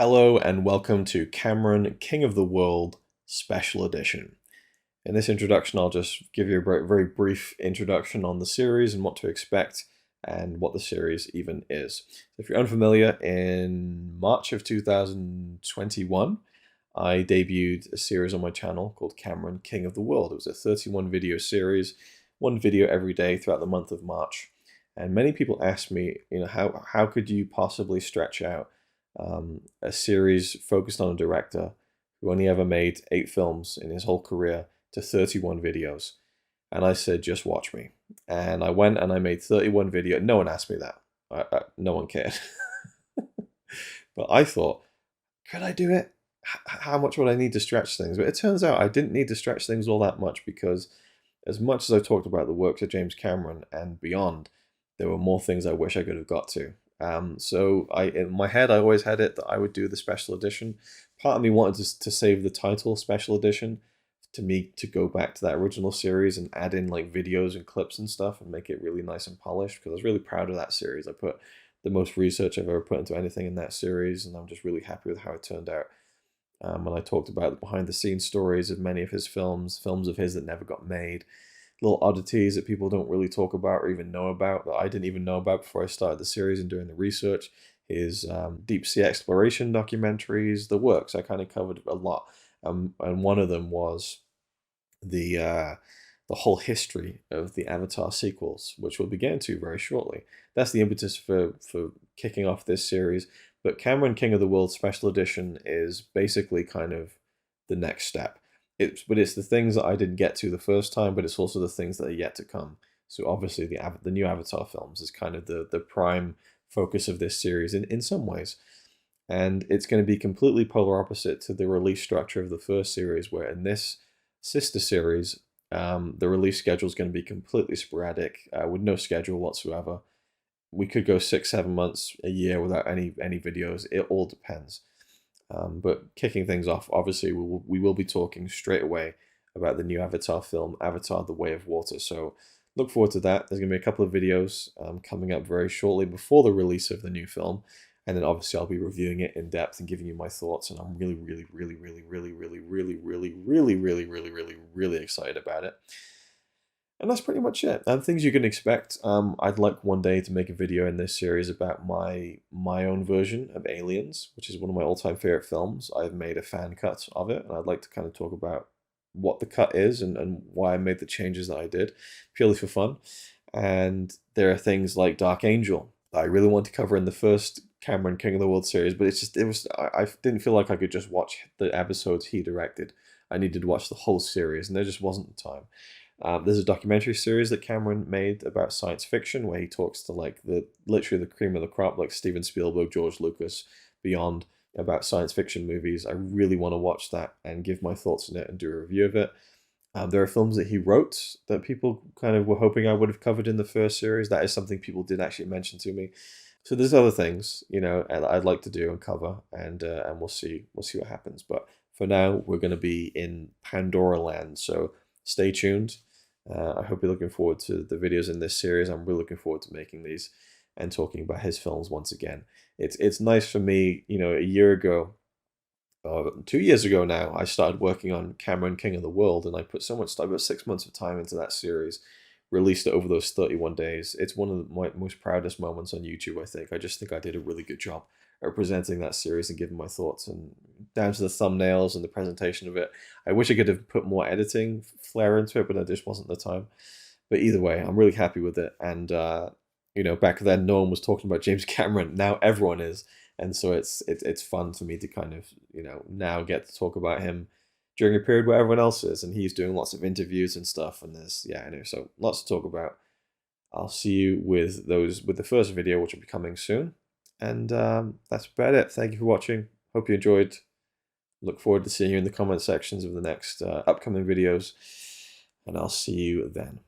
Hello and welcome to Cameron, King of the World Special Edition. In this introduction, I'll just give you a very brief introduction on the series and what to expect and what the series even is. If you're unfamiliar, in March of 2021, I debuted a series on my channel called Cameron, King of the World. It was a 31 video series, one video every day throughout the month of March. And many people asked me, how could you possibly stretch out a series focused on a director who only ever made 8 films in his whole career to 31 videos? And I said, just watch me. And I went and I made 31 videos. No one asked me that. No one cared. But I thought, could I do it? How much would I need to stretch things? But it turns out I didn't need to stretch things all that much, because as much as I talked about the works of James Cameron and beyond, there were more things I wish I could have got to. So in my head, I always had it that I would do the special edition. Part of me wanted to save the title special edition to go back to that original series and add in like videos and clips and stuff and make it really nice and polished, because I was really proud of that series. I put the most research I've ever put into anything in that series, and I'm just really happy with how it turned out. And I talked about the behind the scenes stories of many of his films of his that never got made, little oddities that people don't really talk about or even know about, that I didn't even know about before I started the series and doing the research. His deep sea exploration documentaries, the works. I kind of covered a lot, and one of them was the whole history of the Avatar sequels, which we'll be getting to very shortly. That's the impetus for kicking off this series. But Cameron, King of the World Special Edition is basically kind of the next step. But it's the things that I didn't get to the first time, but it's also the things that are yet to come. So obviously the new Avatar films is kind of the prime focus of this series in some ways. And it's going to be completely polar opposite to the release structure of the first series, where in this sister series, the release schedule is going to be completely sporadic, with no schedule whatsoever. We could go 6-7 months, a year without any videos. It all depends. But kicking things off, obviously, we will be talking straight away about the new Avatar film, Avatar: The Way of Water. So look forward to that. There's going to be a couple of videos coming up very shortly before the release of the new film. And then obviously I'll be reviewing it in depth and giving you my thoughts. And I'm really excited about it. And that's pretty much it. And things you can expect. I'd like one day to make a video in this series about my own version of Aliens, which is one of my all-time favorite films. I've made a fan cut of it, and I'd like to kind of talk about what the cut is and why I made the changes that I did, purely for fun. And there are things like Dark Angel that I really want to cover in the first Cameron King of the World series, but I didn't feel like I could just watch the episodes he directed. I needed to watch the whole series, and there just wasn't the time. There's a documentary series that Cameron made about science fiction, where he talks to like literally the cream of the crop, like Steven Spielberg, George Lucas, beyond, about science fiction movies. I really want to watch that and give my thoughts on it and do a review of it. There are films that he wrote that people kind of were hoping I would have covered in the first series. That is something people did actually mention to me. So there's other things, I'd like to do and cover, and we'll see what happens. But for now, we're going to be in Pandora land, so stay tuned. I hope you're looking forward to the videos in this series. I'm really looking forward to making these and talking about his films once again. It's nice for me, a year ago, 2 years ago now, I started working on Cameron, King of the World, and I put so much time, about 6 months of time into that series, released it over those 31 days. It's one of my most proudest moments on YouTube, I think. I just think I did a really good job at presenting that series and giving my thoughts, and down to the thumbnails and the presentation of it. I wish I could have put more editing flair into it, but there just wasn't the time. But either way, I'm really happy with it. And back then no one was talking about James Cameron. Now everyone is, and so it's fun for me to kind of now get to talk about him during a period where everyone else is, and he's doing lots of interviews and stuff. And so lots to talk about. I'll see you with the first video, which will be coming soon. And that's about it. Thank you for watching. Hope you enjoyed. Look forward to seeing you in the comment sections of the next upcoming videos. And I'll see you then.